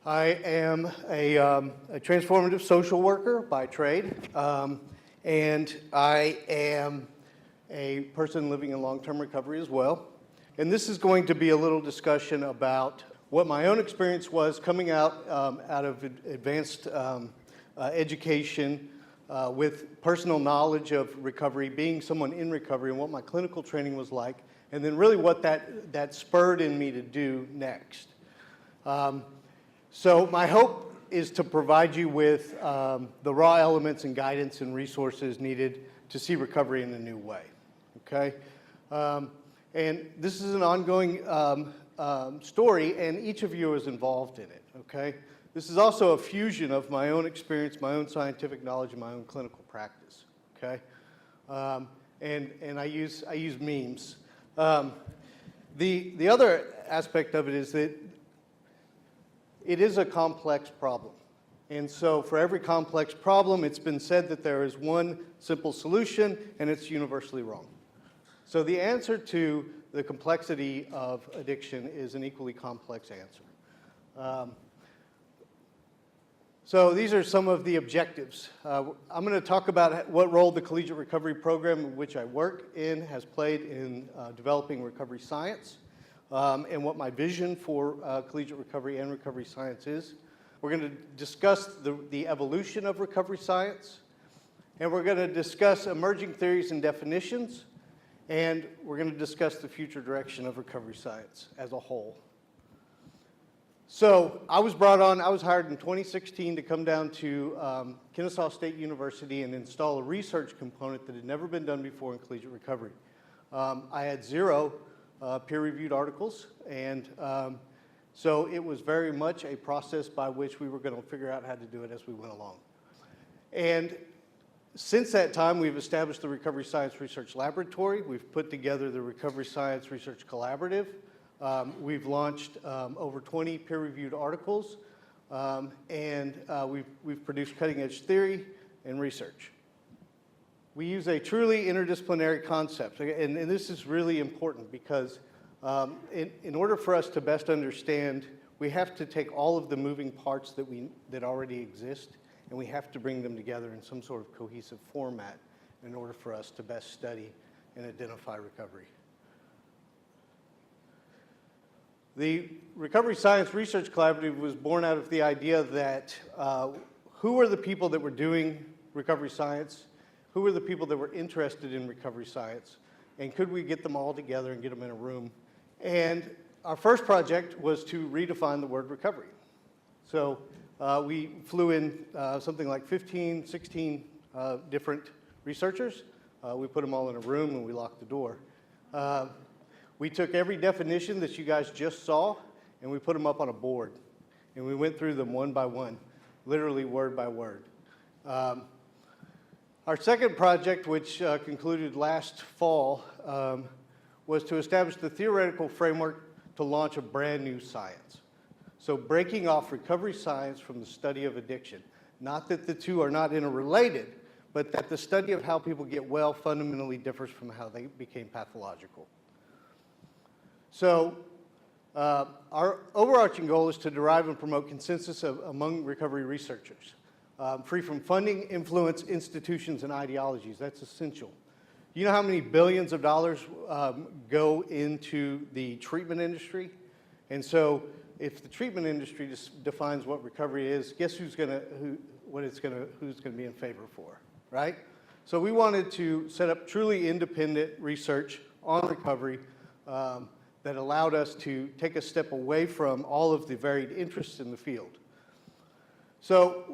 I am a transformative social worker by trade, and I am a person living in long-term recovery as well. And this is going to be a little discussion about what my own experience was coming out of advanced education with personal knowledge of recovery, being someone in recovery, and what my clinical training was like, and then really what that spurred in me to do next. So my hope is to provide you with the raw elements and guidance and resources needed to see recovery in a new way, okay? And this is an ongoing story, and each of you is involved in it, okay? This is also a fusion of my own experience, my own scientific knowledge, and my own clinical practice, okay? And I use memes. The other aspect of it is that it is a complex problem. And so for every complex problem, it's been said that there is one simple solution, and it's universally wrong. So the answer to the complexity of addiction is an equally complex answer. So these are some of the objectives. I'm going to talk about what role the Collegiate Recovery program in which I work in has played in developing recovery science, and what my vision for collegiate recovery and recovery science is. We're going to discuss the evolution of recovery science, and we're going to discuss emerging theories and definitions, and we're going to discuss the future direction of recovery science as a whole. So I was hired in 2016 to come down to Kennesaw State University and install a research component that had never been done before in collegiate recovery. I had 0 peer-reviewed articles, and so it was very much a process by which we were going to figure out how to do it as we went along. And since that time, we've established the Recovery Science Research Laboratory. We've put together the Recovery Science Research Collaborative. We've launched over 20 peer-reviewed articles, and we've produced cutting-edge theory and research. We use a truly interdisciplinary concept, and this is really important because in order for us to best understand, we have to take all of the moving parts that already exist, and we have to bring them together in some sort of cohesive format in order for us to best study and identify recovery. The Recovery Science Research Collaborative was born out of the idea that who were the people that were doing recovery science, who were the people that were interested in recovery science, and could we get them all together and get them in a room? And our first project was to redefine the word recovery. So we flew in something like 15, 16 different researchers. We put them all in a room and we locked the door. We took every definition that you guys just saw and we put them up on a board. And we went through them one by one, literally word by word. Our second project, which concluded last fall, was to establish the theoretical framework to launch a brand new science. So breaking off recovery science from the study of addiction. Not that the two are not interrelated, but that the study of how people get well fundamentally differs from how they became pathological. So our overarching goal is to derive and promote consensus among recovery researchers, free from funding, influence, institutions, and ideologies. That's essential. You know how many billions of dollars go into the treatment industry? And so if the treatment industry defines what recovery is, guess who's going to be in favor for, right? So we wanted to set up truly independent research on recovery that allowed us to take a step away from all of the varied interests in the field. So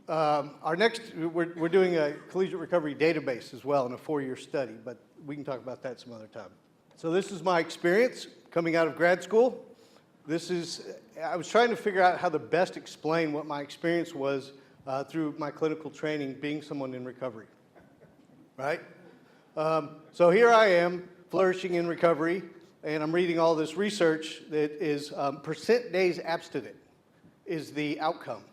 we're doing a collegiate recovery database as well in a 4-year study, but we can talk about that some other time. So this is my experience coming out of grad school. I was trying to figure out how to best explain what my experience was through my clinical training being someone in recovery, right? So here I am flourishing in recovery, and I'm reading all this research that is percent days abstinent is the outcome.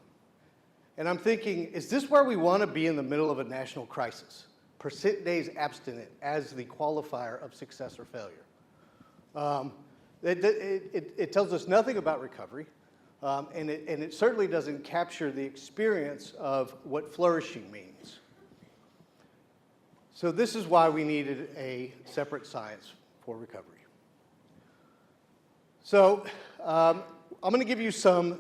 And I'm thinking, is this where we want to be in the middle of a national crisis? Percent days abstinent as the qualifier of success or failure. It tells us nothing about recovery. and it certainly doesn't capture the experience of what flourishing means. So this is why we needed a separate science for recovery. So I'm going to give you some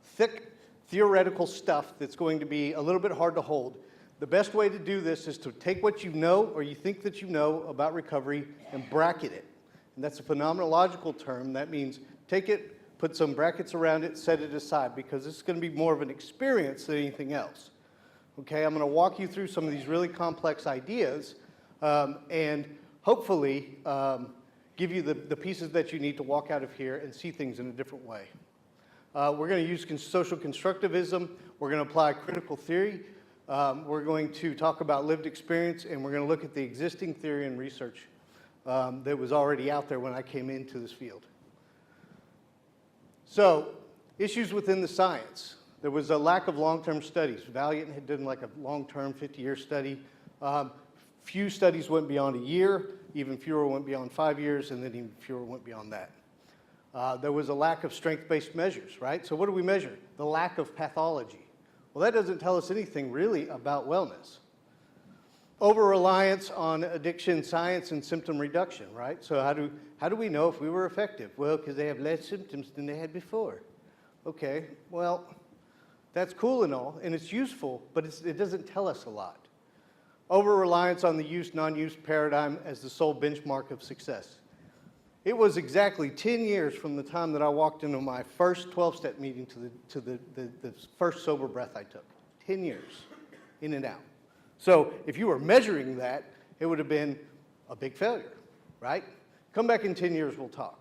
thick theoretical stuff that's going to be a little bit hard to hold. The best way to do this is to take what you know or you think that you know about recovery and bracket it. And that's a phenomenological term. That means take it, put some brackets around it, set it aside, because it's going to be more of an experience than anything else. Okay, I'm going to walk you through some of these really complex ideas and hopefully give you the pieces that you need to walk out of here and see things in a different way. We're going to use social constructivism. We're going to apply critical theory. We're going to talk about lived experience, and we're going to look at the existing theory and research that was already out there when I came into this field. So, issues within the science. There was a lack of long-term studies. Valiant had done like a long-term 50-year study. Few studies went beyond a year, even fewer went beyond 5 years, and then even fewer went beyond that. There was a lack of strength-based measures, right? So what do we measure? The lack of pathology. Well, that doesn't tell us anything really about wellness. Over-reliance on addiction science and symptom reduction, right? So how do we know if we were effective? Well, because they have less symptoms than they had before. Okay, well, that's cool and all, and it's useful, but it doesn't tell us a lot. Over-reliance on the use-non-use paradigm as the sole benchmark of success. It was exactly 10 years from the time that I walked into my first 12-step meeting to the first sober breath I took. 10 years, in and out. So if you were measuring that, it would have been a big failure, right? Come back in 10 years, we'll talk.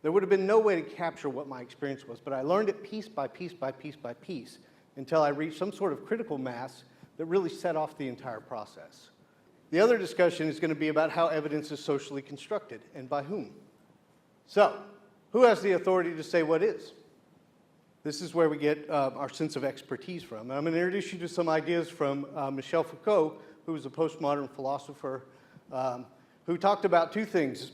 There would have been no way to capture what my experience was, but I learned it piece by piece by piece by piece until I reached some sort of critical mass that really set off the entire process. The other discussion is going to be about how evidence is socially constructed and by whom. So, who has the authority to say what is? This is where we get our sense of expertise from. And I'm going to introduce you to some ideas from Michel Foucault, who was a postmodern philosopher who talked about two things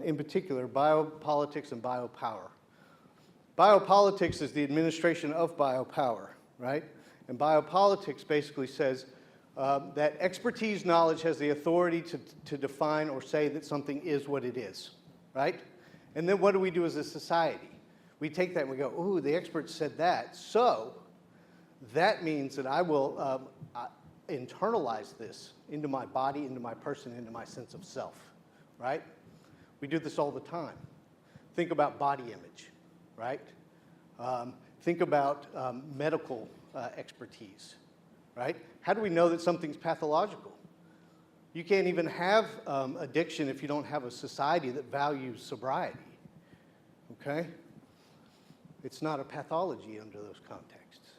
in particular, biopolitics and biopower. Biopolitics is the administration of biopower, right? And biopolitics basically says that expertise knowledge has the authority to define or say that something is what it is, right? And then what do we do as a society? We take that and we go, ooh, the experts said that, so that means that I will internalize this into my body, into my person, into my sense of self, right? We do this all the time. Think about body image, right? Think about medical expertise, right? How do we know that something's pathological? You can't even have addiction if you don't have a society that values sobriety, okay? It's not a pathology under those contexts.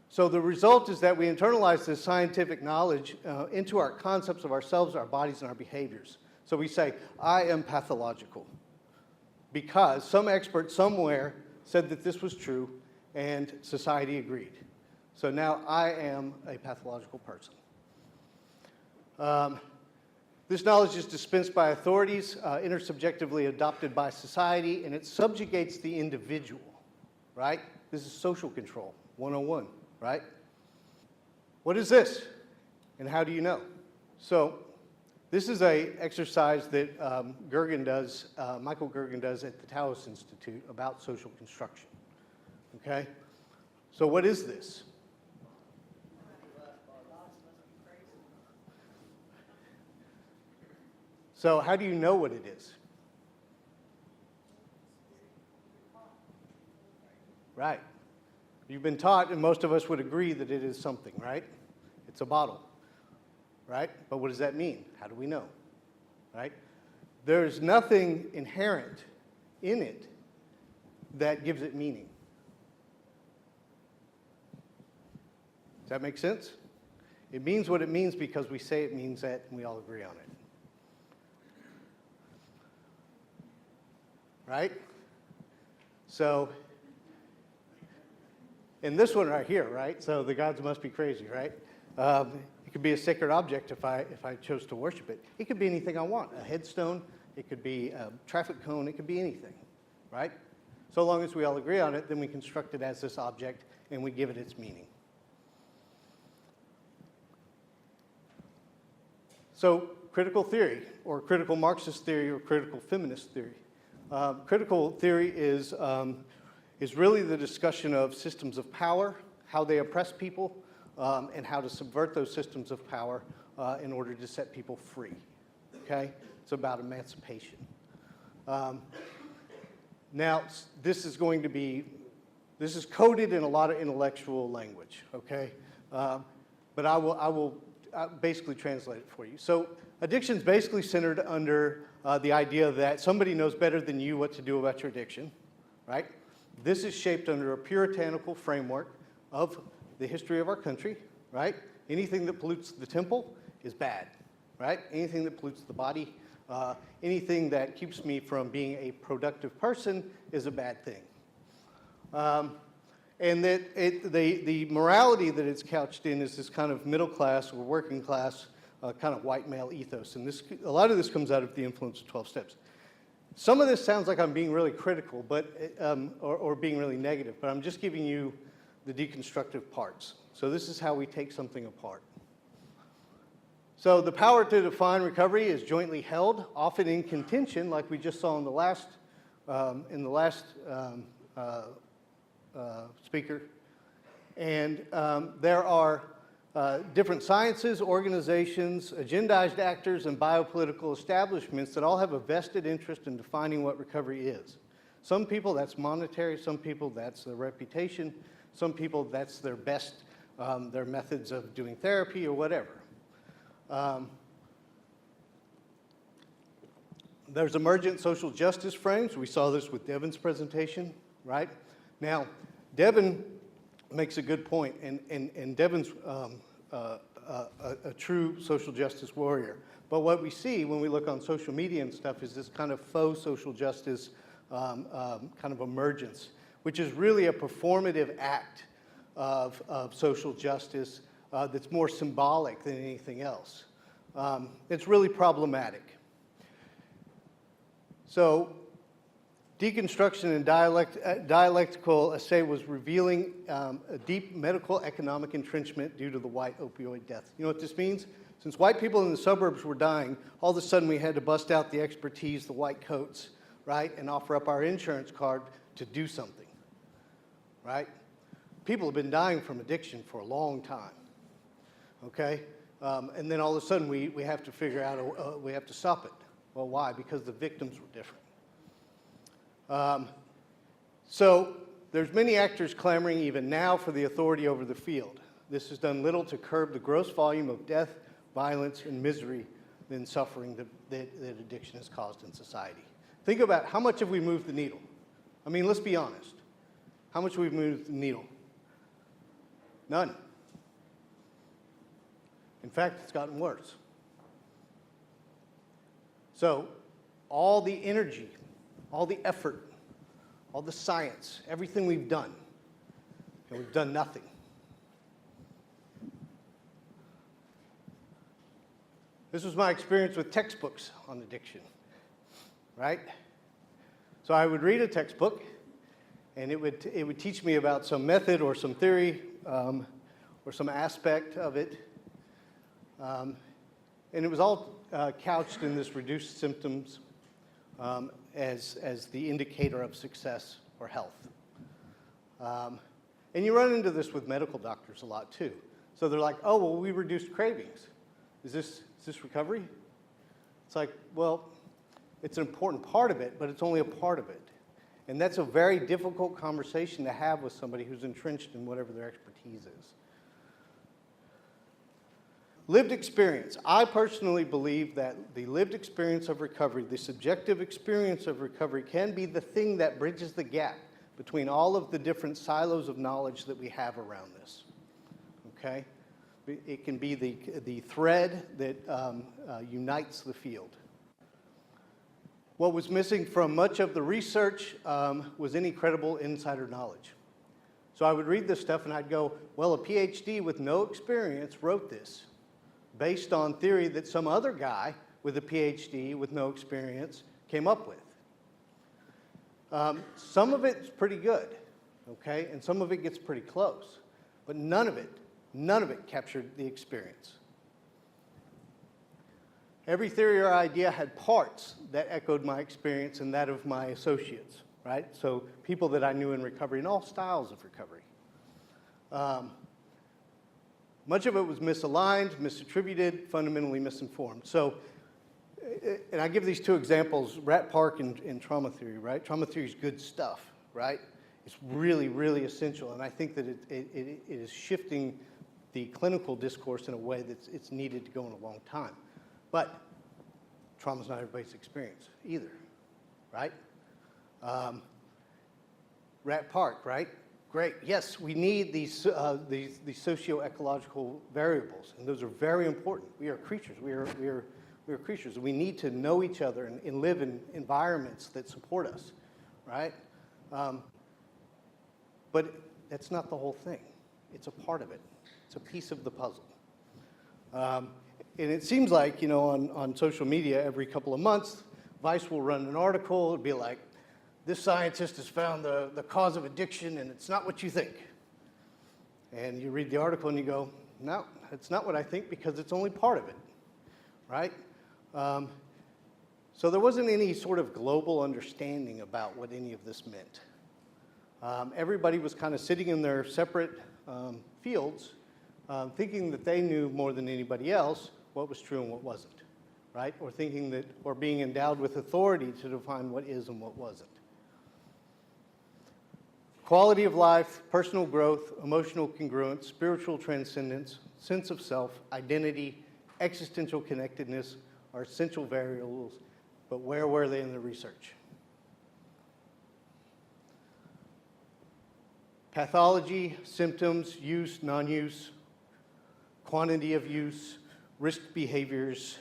So the result is that we internalize this scientific knowledge into our concepts of ourselves, our bodies, and our behaviors. So we say, I am pathological because some expert somewhere said that this was true and society agreed. So now I am a pathological person. This knowledge is dispensed by authorities, intersubjectively adopted by society, and it subjugates the individual, right? This is social control, 101, right? What is this, and how do you know? So this is an exercise that Michael Gergen does at the Taos Institute about social construction, okay? So what is this? So how do you know what it is? Right. You've been taught, and most of us would agree that it is something, right? It's a bottle, right? But what does that mean? How do we know, right? There's nothing inherent in it that gives it meaning. Does that make sense? It means what it means because we say it means that, and we all agree on it. Right? So, in this one right here, right? So the gods must be crazy, right? It could be a sacred object if I chose to worship it. It could be anything I want. A headstone, it could be a traffic cone, it could be anything, right? So long as we all agree on it, then we construct it as this object and we give it its meaning. So critical theory, or critical Marxist theory, or critical feminist theory. Critical theory is really the discussion of systems of power, how they oppress people, and how to subvert those systems of power in order to set people free. Okay? It's about emancipation. Now, this is coded in a lot of intellectual language, okay? But I will basically translate it for you. So addiction is basically centered under the idea that somebody knows better than you what to do about your addiction, right? This is shaped under a puritanical framework of the history of our country, right? Anything that pollutes the temple is bad, right? Anything that pollutes the body, anything that keeps me from being a productive person is a bad thing. And that the morality that it's couched in is this kind of middle class or working class kind of white male ethos. And a lot of this comes out of the influence of 12 Steps. Some of this sounds like I'm being really critical, but or being really negative, but I'm just giving you the deconstructive parts. So this is how we take something apart. So the power to define recovery is jointly held, often in contention, like we just saw in the last speaker. And there are different sciences, organizations, agendized actors, and biopolitical establishments that all have a vested interest in defining what recovery is. Some people, that's monetary. Some people, that's their reputation. Some people, that's their best, their methods of doing therapy or whatever. There's emergent social justice frames. We saw this with Devin's presentation, right? Now, Devin makes a good point, and Devin's a true social justice warrior. But what we see when we look on social media and stuff is this kind of faux social justice kind of emergence, which is really a performative act of social justice that's more symbolic than anything else. It's really problematic. So deconstruction and dialectical assay was revealing a deep medical economic entrenchment due to the white opioid death. You know what this means? Since white people in the suburbs were dying, all of a sudden we had to bust out the expertise, the white coats, right, and offer up our insurance card to do something, right? People have been dying from addiction for a long time, okay? And then all of a sudden we have to figure out, we have to stop it. Well, why? Because the victims were different. So there's many actors clamoring even now for the authority over the field. This has done little to curb the gross volume of death, violence, and misery than suffering that addiction has caused in society. Think about how much have we moved the needle? I mean, let's be honest. How much have we moved the needle? None. In fact, it's gotten worse. So all the energy, all the effort, all the science, everything we've done, and we've done nothing. This was my experience with textbooks on addiction, right? So I would read a textbook, and it would teach me about some method or some theory or some aspect of it. And it was all couched in this reduced symptoms as the indicator of success or health. And you run into this with medical doctors a lot too. So they're like, oh, well, we reduced cravings. Is this recovery? It's like, well, it's an important part of it, but it's only a part of it. And that's a very difficult conversation to have with somebody who's entrenched in whatever their expertise is. Lived experience. I personally believe that the lived experience of recovery, the subjective experience of recovery, can be the thing that bridges the gap between all of the different silos of knowledge that we have around this. Okay? It can be the thread that unites the field. What was missing from much of the research was any credible insider knowledge. So I would read this stuff and I'd go, well, a PhD with no experience wrote this based on theory that some other guy with a PhD with no experience came up with. Some of it's pretty good, okay? And some of it gets pretty close. But none of it captured the experience. Every theory or idea had parts that echoed my experience and that of my associates, right? So people that I knew in recovery, and all styles of recovery. Much of it was misaligned, misattributed, fundamentally misinformed. So, and I give these two examples, Rat Park and trauma theory, right? Trauma theory is good stuff, right? It's really, really essential, and I think that it is shifting the clinical discourse in a way that it's needed to go in a long time. But trauma's not everybody's experience either, right? Rat Park, right? Great. Yes, we need these socio-ecological variables, and those are very important. We are creatures. We are creatures. We need to know each other and live in environments that support us, right? But that's not the whole thing. It's a part of it. It's a piece of the puzzle. And it seems like, you know, on social media, every couple of months, Vice will run an article. It'll be like, this scientist has found the cause of addiction, and it's not what you think. And you read the article and you go, no, it's not what I think because it's only part of it, right? So there wasn't any sort of global understanding about what any of this meant. Everybody was kind of sitting in their separate fields, thinking that they knew more than anybody else what was true and what wasn't, right? Or thinking that, or being endowed with authority to define what is and what wasn't. Quality of life, personal growth, emotional congruence, spiritual transcendence, sense of self, identity, existential connectedness are essential variables, but where were they in the research? Pathology, symptoms, use, non-use, quantity of use, risk behaviors,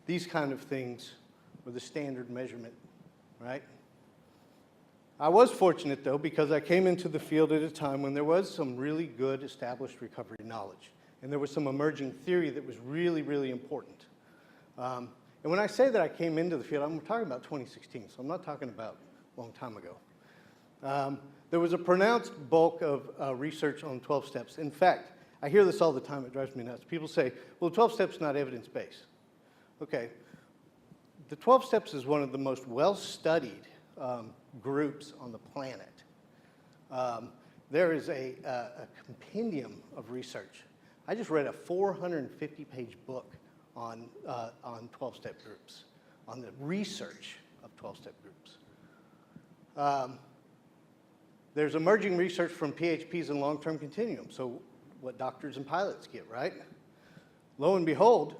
these kind of things were the standard measurement, right? I was fortunate, though, because I came into the field at a time when there was some really good established recovery knowledge, and there was some emerging theory that was really, really important. And when I say that I came into the field, I'm talking about 2016, so I'm not talking about a long time ago. There was a pronounced bulk of research on 12 steps. In fact, I hear this all the time. It drives me nuts. People say, well, 12 steps is not evidence-based. Okay. The 12 steps is one of the most well-studied groups on the planet. There is a compendium of research. I just read a 450-page book on 12-step groups, on the research of 12-step groups. There's emerging research from PHPs and long-term continuum, so what doctors and pilots get, right? Lo and behold,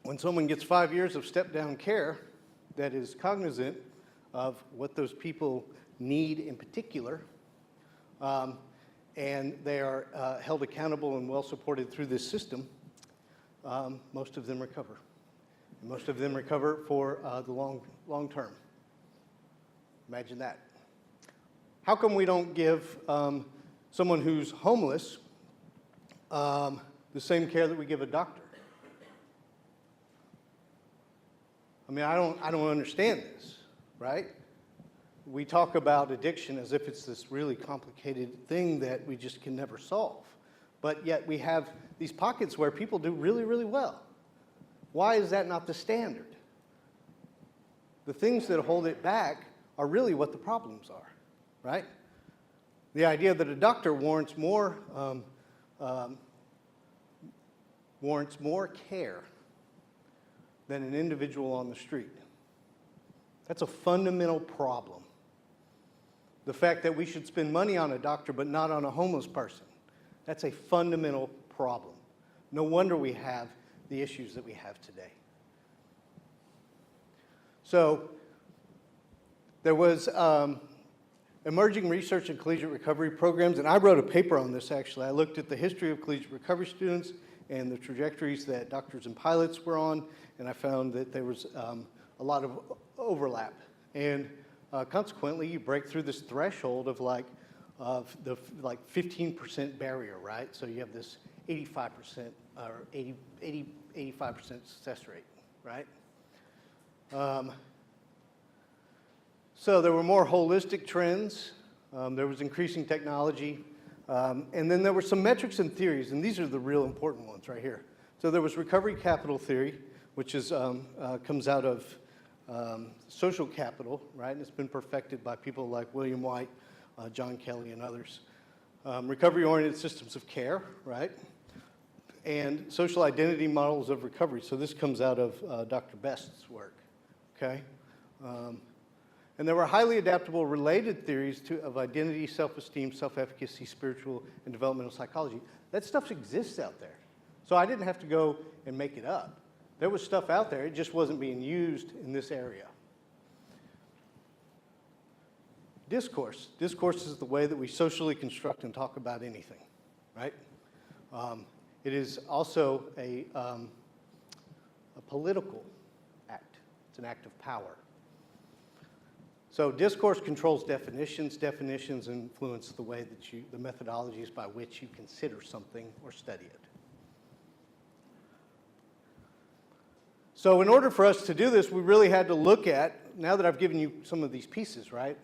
when someone gets 5 years of step-down care that is cognizant of what those people need in particular, and they are held accountable and well-supported through this system, most of them recover. And most of them recover for the long term. Imagine that. How come we don't give someone who's homeless the same care that we give a doctor? I mean, I don't understand this, right? We talk about addiction as if it's this really complicated thing that we just can never solve. But yet we have these pockets where people do really, really well. Why is that not the standard? The things that hold it back are really what the problems are, right? The idea that a doctor warrants more care than an individual on the street. That's a fundamental problem. The fact that we should spend money on a doctor but not on a homeless person, that's a fundamental problem. No wonder we have the issues that we have today. So there was emerging research in collegiate recovery programs, and I wrote a paper on this actually. I looked at the history of collegiate recovery students and the trajectories that doctors and pilots were on, and I found that there was a lot of overlap. And consequently, you break through this threshold of the 15% barrier, right? So you have this 85% or 85% success rate, right? So there were more holistic trends. There was increasing technology. And then there were some metrics and theories, and these are the real important ones right here. So there was recovery capital theory, which is, comes out of social capital, right? And it's been perfected by people like William White, John Kelly, and others. Recovery-oriented systems of care, right? And social identity models of recovery. So this comes out of Dr. Best's work, okay? And there were highly adaptable related theories of identity, self-esteem, self-efficacy, spiritual, and developmental psychology. That stuff exists out there. So I didn't have to go and make it up. There was stuff out there, it just wasn't being used in this area. Discourse. Discourse is the way that we socially construct and talk about anything, right? It is also a political act. It's an act of power. So discourse controls definitions. Definitions influence the way that the methodologies by which you consider something or study it. So in order for us to do this, we really had to look at, now that I've given you some of these pieces, right?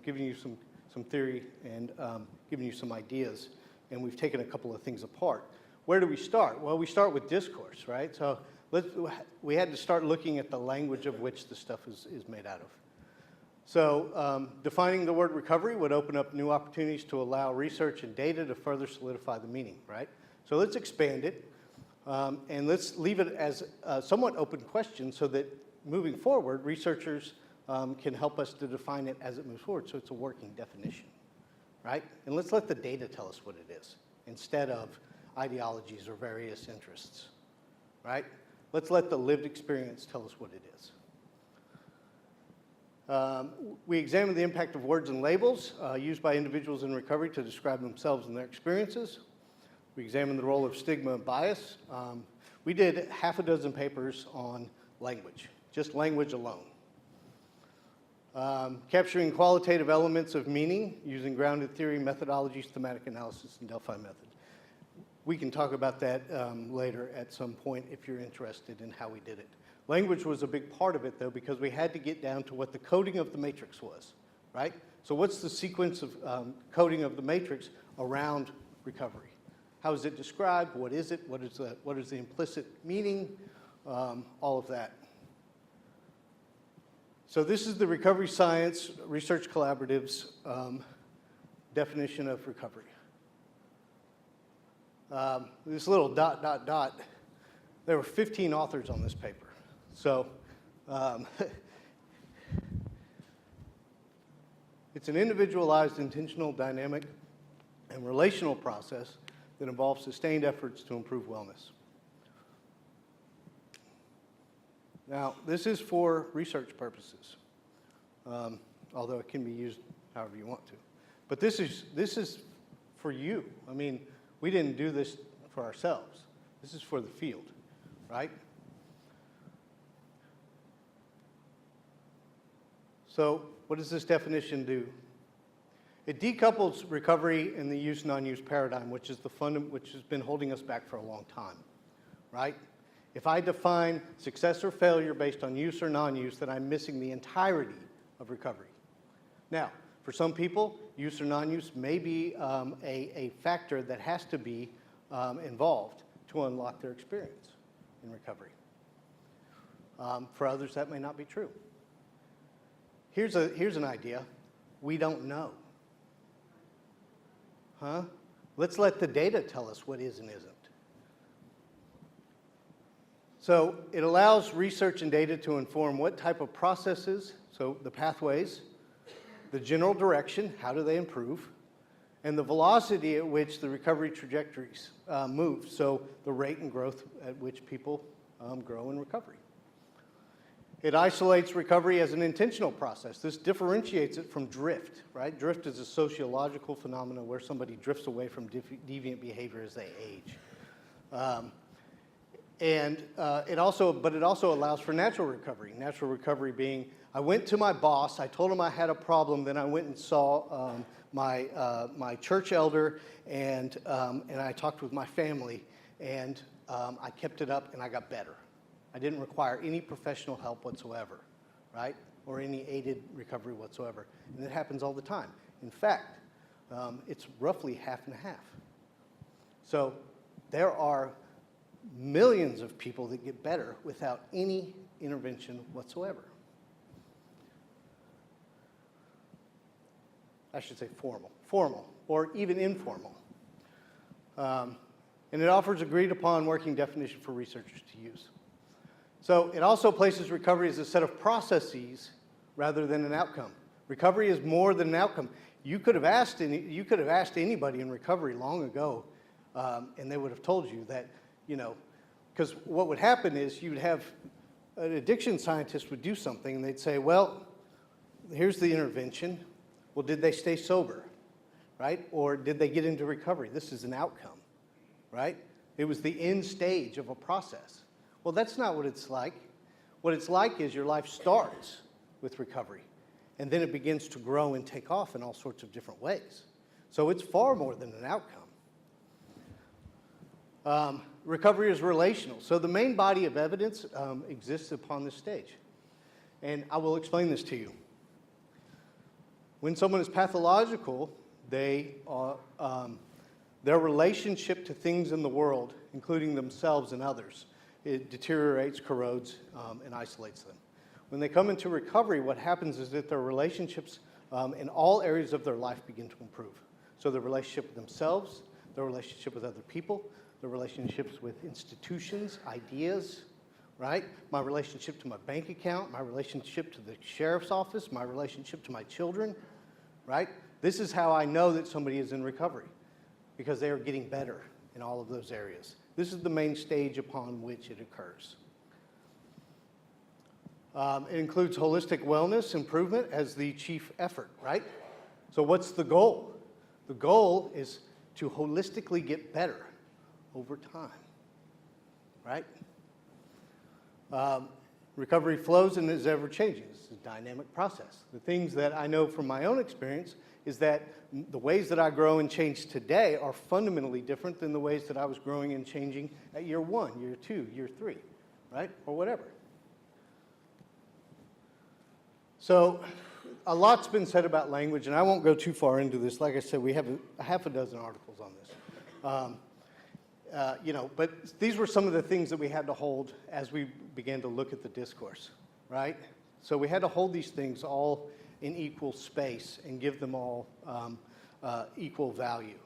Giving you some theory and giving you some ideas, and we've taken a couple of things apart. Where do we start? Well, we start with discourse, right? So we had to start looking at the language of which the stuff is made out of. So defining the word recovery would open up new opportunities to allow research and data to further solidify the meaning, right? So let's expand it, and let's leave it as a somewhat open question so that moving forward, researchers can help us to define it as it moves forward, so it's a working definition, right? And let's let the data tell us what it is, instead of ideologies or various interests, right? Let's let the lived experience tell us what it is. We examined the impact of words and labels used by individuals in recovery to describe themselves and their experiences. We examined the role of stigma and bias. We did half a dozen papers on language, just language alone. Capturing qualitative elements of meaning using grounded theory, methodologies, thematic analysis, and Delphi method. We can talk about that later at some point if you're interested in how we did it. Language was a big part of it, though, because we had to get down to what the coding of the matrix was, right? So what's the sequence of coding of the matrix around recovery? How is it described? What is it? What is the implicit meaning? All of that. So this is the Recovery Science Research Collaborative's definition of recovery. This little ... There were 15 authors on this paper. So it's an individualized, intentional, dynamic, and relational process that involves sustained efforts to improve wellness. Now, this is for research purposes, although it can be used however you want to. But this is for you. I mean, we didn't do this for ourselves. This is for the field, right? So what does this definition do? It decouples recovery and the use-non-use paradigm, which has been holding us back for a long time, right? If I define success or failure based on use or non-use, then I'm missing the entirety of recovery. Now, for some people, use or non-use may be a factor that has to be involved to unlock their experience in recovery. For others, that may not be true. Here's an idea. We don't know. Huh? Let's let the data tell us what is and isn't. So it allows research and data to inform what type of processes, so the pathways, the general direction, how do they improve, and the velocity at which the recovery trajectories move, so the rate and growth at which people grow in recovery. It isolates recovery as an intentional process. This differentiates it from drift, right? Drift is a sociological phenomenon where somebody drifts away from deviant behavior as they age. It also allows for natural recovery. Natural recovery being, I went to my boss, I told him I had a problem, then I went and saw my church elder, and I talked with my family, and I kept it up, and I got better. I didn't require any professional help whatsoever, right? or any aided recovery whatsoever. And it happens all the time. In fact, it's roughly half and half. So there are millions of people that get better without any intervention whatsoever. I should say formal, or even informal. And it offers agreed upon working definition for researchers to use. So it also places recovery as a set of processes rather than an outcome. Recovery is more than an outcome. You could have asked anybody in recovery long ago, and they would have told you that, because what would happen is you'd have an addiction scientist would do something, and they'd say, well, here's the intervention. Well, did they stay sober, right? Or did they get into recovery? This is an outcome, right? It was the end stage of a process. Well, that's not what it's like. What it's like is your life starts with recovery, and then it begins to grow and take off in all sorts of different ways. So it's far more than an outcome. Recovery is relational. So the main body of evidence exists upon this stage. And I will explain this to you. When someone is pathological, their relationship to things in the world, including themselves and others, it deteriorates, corrodes, and isolates them. When they come into recovery, what happens is that their relationships in all areas of their life begin to improve. So their relationship with themselves, their relationship with other people, their relationships with institutions, ideas, right? My relationship to my bank account, my relationship to the sheriff's office, my relationship to my children, right? This is how I know that somebody is in recovery, because they are getting better in all of those areas. This is the main stage upon which it occurs. It includes holistic wellness improvement as the chief effort, right? So what's the goal? The goal is to holistically get better over time, right? Recovery flows and is ever changing. It's a dynamic process. The things that I know from my own experience is that the ways that I grow and change today are fundamentally different than the ways that I was growing and changing at year 1, year 2, year 3, right? Or whatever. So a lot's been said about language, and I won't go too far into this. Like I said, we have a half a dozen articles on this. But these were some of the things that we had to hold as we began to look at the discourse, right? So we had to hold these things all in equal space and give them all equal value,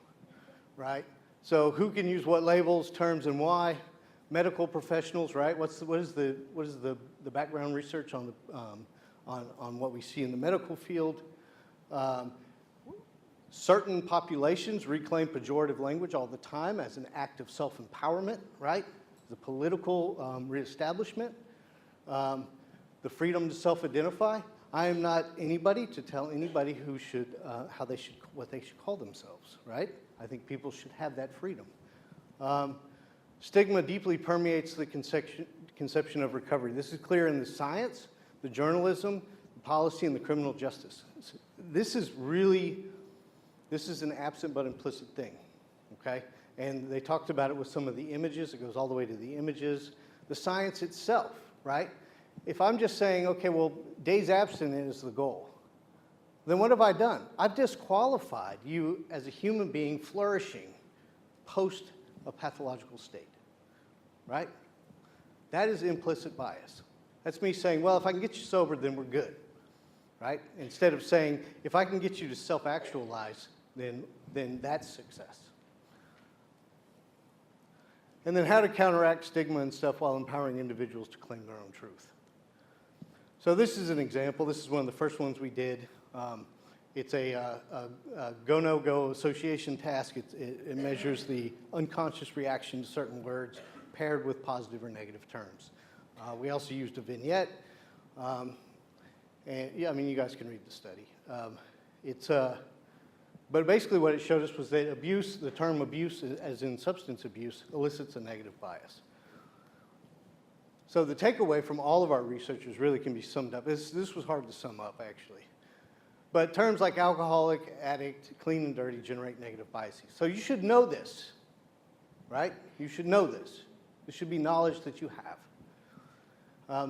right? So who can use what labels, terms, and why? Medical professionals, right? What is the background research on what we see in the medical field? Certain populations reclaim pejorative language all the time as an act of self-empowerment, right? The political reestablishment, the freedom to self-identify. I am not anybody to tell anybody who should, what they should call themselves, right? I think people should have that freedom. Stigma deeply permeates the conception of recovery. This is clear in the science, the journalism, the policy, and the criminal justice. This is an absent but implicit thing, okay? And they talked about it with some of the images. It goes all the way to the images. The science itself, right? If I'm just saying, okay, well, days abstinent is the goal, then what have I done? I've disqualified you as a human being flourishing post a pathological state, right? That is implicit bias. That's me saying, well, if I can get you sober, then we're good, right? Instead of saying, if I can get you to self-actualize, then that's success. And then how to counteract stigma and stuff while empowering individuals to claim their own truth. So this is an example. This is one of the first ones we did. It's a go-no-go association task. It measures the unconscious reaction to certain words paired with positive or negative terms. We also used a vignette. And yeah, I mean, you guys can read the study. But basically what it showed us was that abuse, the term abuse, as in substance abuse, elicits a negative bias. So the takeaway from all of our researchers really can be summed up. This was hard to sum up, actually. But terms like alcoholic, addict, clean and dirty generate negative biases. So you should know this, right? You should know this. This should be knowledge that you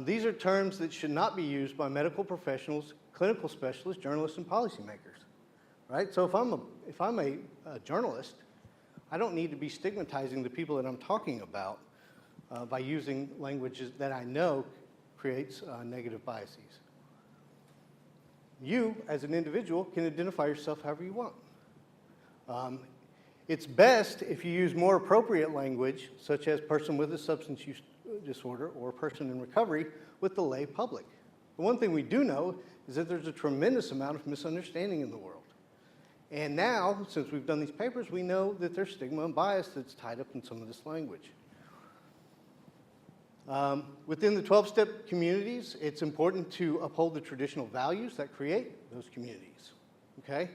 These are terms that should not be used by medical professionals, clinical specialists, journalists, and policymakers, right? So if I'm a journalist, I don't need to be stigmatizing the people that I'm talking about by using languages that I know creates negative biases. You, as an individual, can identify yourself however you want. It's best if you use more appropriate language, such as person with a substance use disorder or person in recovery, with the lay public. The one thing we do know is that there's a tremendous amount of misunderstanding in the world. And now, since we've done these papers, we know that there's stigma and bias that's tied up in some of this language. Within the 12-step communities, it's important to uphold the traditional values that create those communities, okay?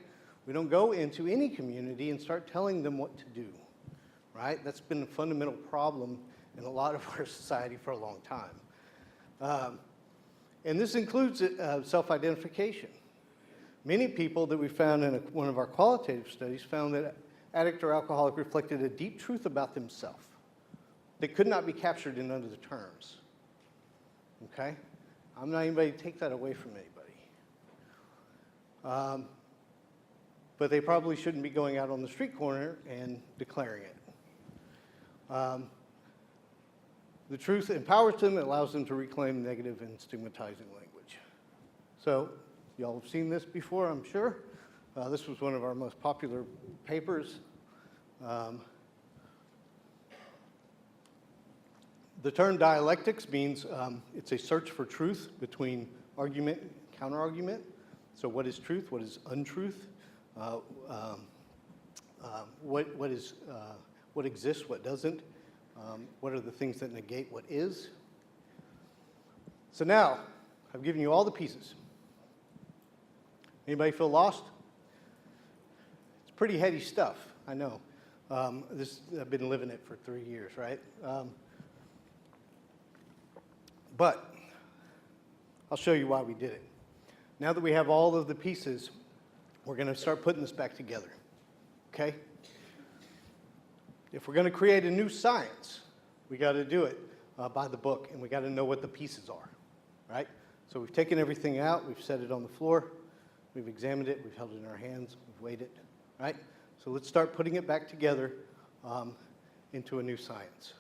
We don't go into any community and start telling them what to do, right? That's been a fundamental problem in a lot of our society for a long time. And this includes self-identification. Many people that we found in one of our qualitative studies found that addict or alcoholic reflected a deep truth about themselves that could not be captured in other terms, okay? I'm not anybody to take that away from anybody. But they probably shouldn't be going out on the street corner and declaring it. The truth empowers them, it allows them to reclaim negative and stigmatizing language. So, y'all have seen this before, I'm sure. This was one of our most popular papers. The term dialectics means it's a search for truth between argument and counter-argument. So what is truth? What is untruth? What exists? What doesn't? What are the things that negate what is? So now, I've given you all the pieces. Anybody feel lost? It's pretty heady stuff, I know. I've been living it for 3 years, right? But I'll show you why we did it. Now that we have all of the pieces, we're going to start putting this back together, okay? If we're going to create a new science, we got to do it by the book, and we got to know what the pieces are, right? So we've taken everything out, we've set it on the floor, we've examined it, we've held it in our hands, we've weighed it, right? So let's start putting it back together into a new science.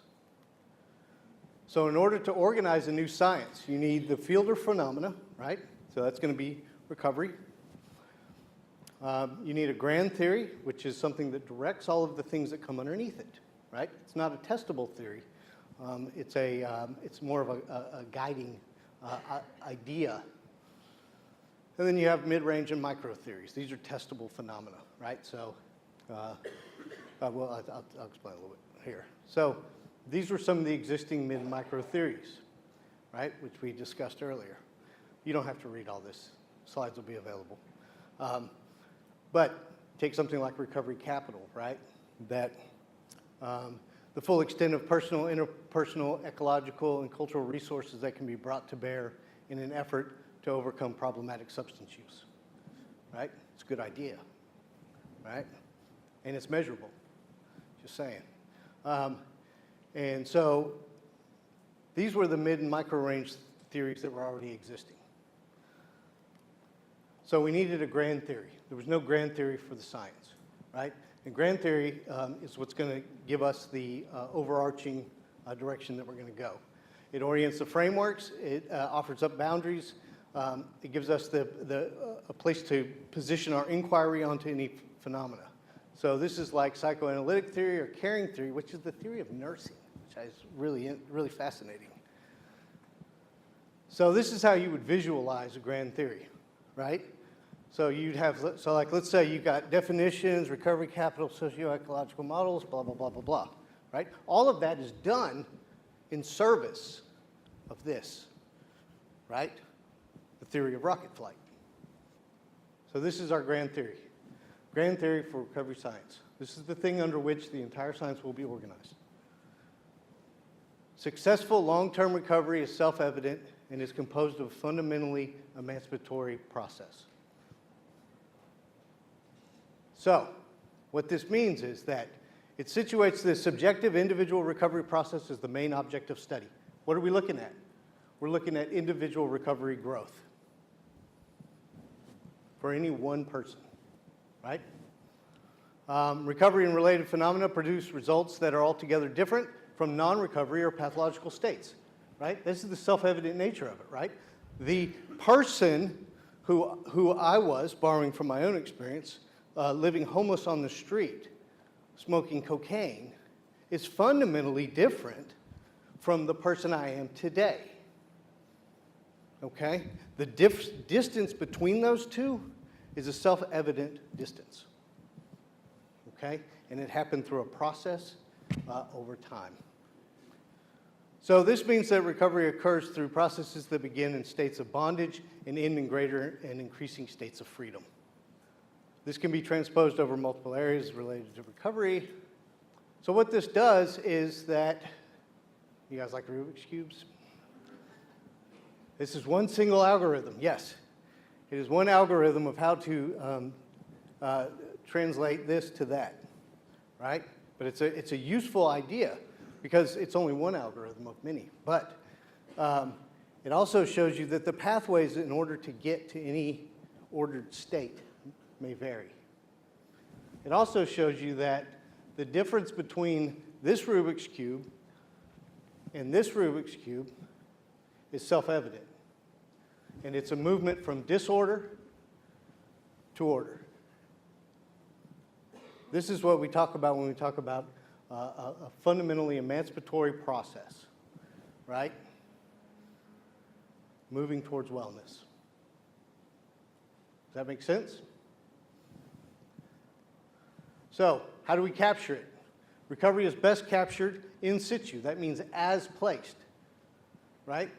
So in order to organize a new science, you need the field or phenomena, right? So that's going to be recovery. You need a grand theory, which is something that directs all of the things that come underneath it, right? It's not a testable theory. It's more of a guiding idea. And then you have mid-range and micro theories. These are testable phenomena, right? So, I'll explain a little bit here. So these were some of the existing mid and micro theories, right, which we discussed earlier. You don't have to read all this. Slides will be available. But take something like recovery capital, right? That the full extent of personal, interpersonal, ecological, and cultural resources that can be brought to bear in an effort to overcome problematic substance use, right? It's a good idea, right? And it's measurable, just saying. And so these were the mid and micro range theories that were already existing. So we needed a grand theory. There was no grand theory for the science, right? And grand theory is what's going to give us the overarching direction that we're going to go. It orients the frameworks. It offers up boundaries. It gives us a place to position our inquiry onto any phenomena. So this is like psychoanalytic theory or caring theory, which is the theory of nursing, which is really fascinating. So this is how you would visualize a grand theory, right? So you'd have, let's say you've got definitions, recovery capital, socio-ecological models, blah, blah, blah, blah, blah, right? All of that is done in service of this, right? The theory of rocket flight. So this is our grand theory. Grand theory for recovery science. This is the thing under which the entire science will be organized. Successful long-term recovery is self-evident and is composed of a fundamentally emancipatory process. So, what this means is that it situates the subjective individual recovery process as the main object of study. What are we looking at? we're looking at individual recovery growth for any one person, right? Recovery and related phenomena produce results that are altogether different from non-recovery or pathological states, right? This is the self-evident nature of it, right? The person who I was, borrowing from my own experience, living homeless on the street, smoking cocaine, is fundamentally different from the person I am today, okay? The distance between those two is a self-evident distance, okay? And it happened through a process over time. So this means that recovery occurs through processes that begin in states of bondage and end in greater and increasing states of freedom. This can be transposed over multiple areas related to recovery. So what this does is that, you guys like Rubik's Cubes? This is one single algorithm, yes. It is one algorithm of how to translate this to that, right? But it's a useful idea because it's only one algorithm of many. But it also shows you that the pathways in order to get to any ordered state may vary. It also shows you that the difference between this Rubik's Cube and this Rubik's Cube is self-evident. And it's a movement from disorder to order. This is what we talk about when we talk about a fundamentally emancipatory process, right? Moving towards wellness. Does that make sense? So, how do we capture it? Recovery is best captured in situ. That means as placed, right?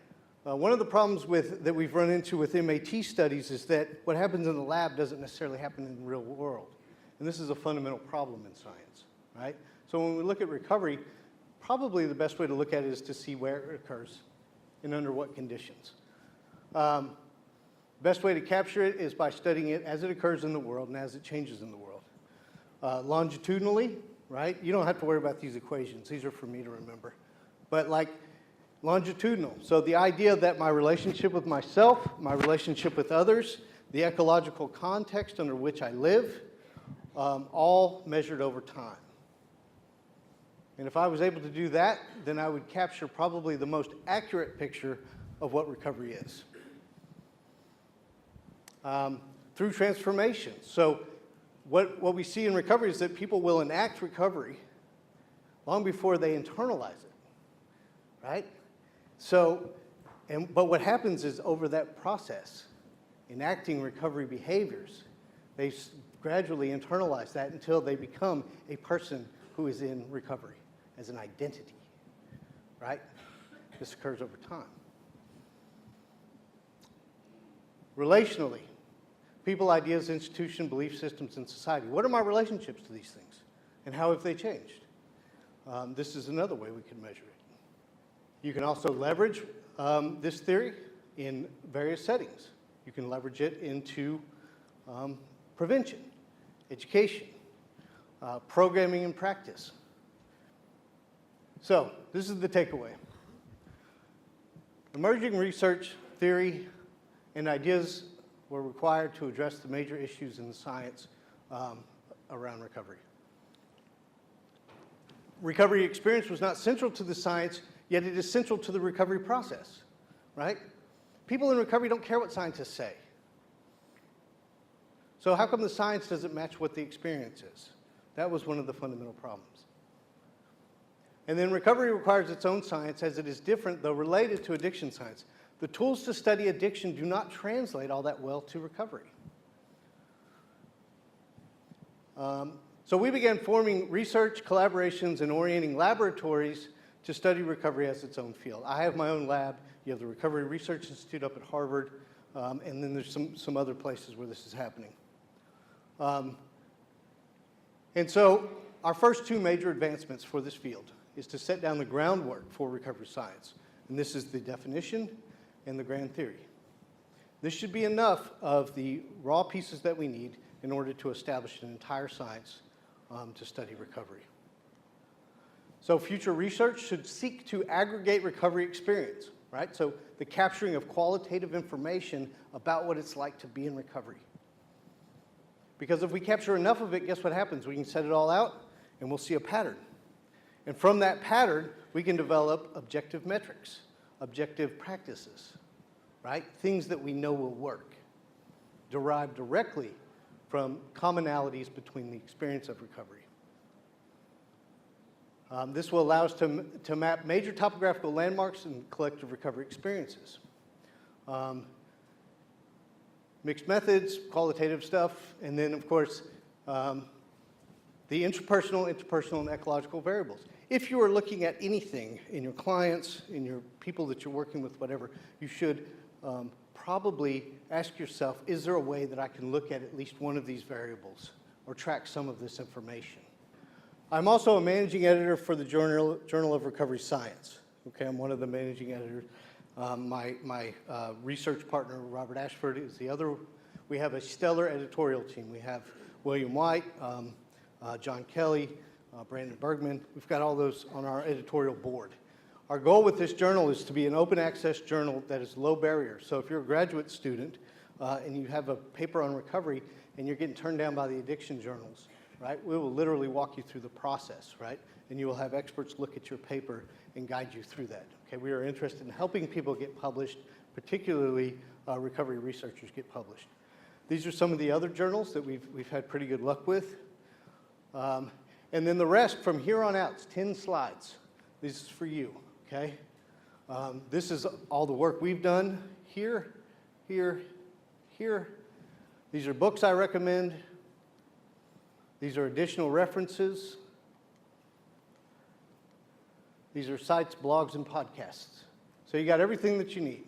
One of the problems that we've run into with MAT studies is that what happens in the lab doesn't necessarily happen in the real world. And this is a fundamental problem in science, right? So when we look at recovery, probably the best way to look at it is to see where it occurs and under what conditions. Best way to capture it is by studying it as it occurs in the world and as it changes in the world. Longitudinally, right? You don't have to worry about these equations. These are for me to remember. But like longitudinal. So the idea that my relationship with myself, my relationship with others, the ecological context under which I live, all measured over time. And if I was able to do that, then I would capture probably the most accurate picture of what recovery is. Through transformation. So what we see in recovery is that people will enact recovery long before they internalize it, right? So, but what happens is over that process, enacting recovery behaviors, they gradually internalize that until they become a person who is in recovery as an identity, right? This occurs over time. Relationally, people, ideas, institution, belief systems, and society. What are my relationships to these things? And how have they changed? This is another way we can measure it. You can also leverage this theory in various settings. You can leverage it into prevention, education, programming and practice. So, this is the takeaway. Emerging research, theory, and ideas were required to address the major issues in the science around recovery. Recovery experience was not central to the science, yet it is central to the recovery process, right? People in recovery don't care what scientists say. So how come the science doesn't match what the experience is? That was one of the fundamental problems. And then recovery requires its own science, as it is different, though related to addiction science. The tools to study addiction do not translate all that well to recovery. So we began forming research, collaborations, and orienting laboratories to study recovery as its own field. I have my own lab. You have the Recovery Research Institute up at Harvard, and then there's some other places where this is happening. And so our first two major advancements for this field is to set down the groundwork for recovery science. And this is the definition and the grand theory. This should be enough of the raw pieces that we need in order to establish an entire science to study recovery. So future research should seek to aggregate recovery experience, right? So the capturing of qualitative information about what it's like to be in recovery. Because if we capture enough of it, guess what happens? We can set it all out, and we'll see a pattern. And from that pattern, we can develop objective metrics, objective practices, right? Things that we know will work, derived directly from commonalities between the experience of recovery. This will allow us to map major topographical landmarks and collective recovery experiences. Mixed methods, qualitative stuff, and then, of course, the interpersonal, and ecological variables. If you are looking at anything in your clients, in your people that you're working with, whatever, you should probably ask yourself, is there a way that I can look at least one of these variables or track some of this information? I'm also a managing editor for the Journal of Recovery Science. Okay, I'm one of the managing editors. My research partner, Robert Ashford, is the other. We have a stellar editorial team. We have William White, John Kelly, Brandon Bergman. We've got all those on our editorial board. Our goal with this journal is to be an open access journal that is low barrier. So if you're a graduate student and you have a paper on recovery and you're getting turned down by the addiction journals, right, we will literally walk you through the process, right? And you will have experts look at your paper and guide you through that. Okay, we are interested in helping people get published, particularly recovery researchers get published. These are some of the other journals that we've had pretty good luck with. And then the rest from here on out, it's 10 slides. This is for you, okay? This is all the work we've done here, here, here. These are books I recommend. These are additional references. These are sites, blogs, and podcasts. So you got everything that you need.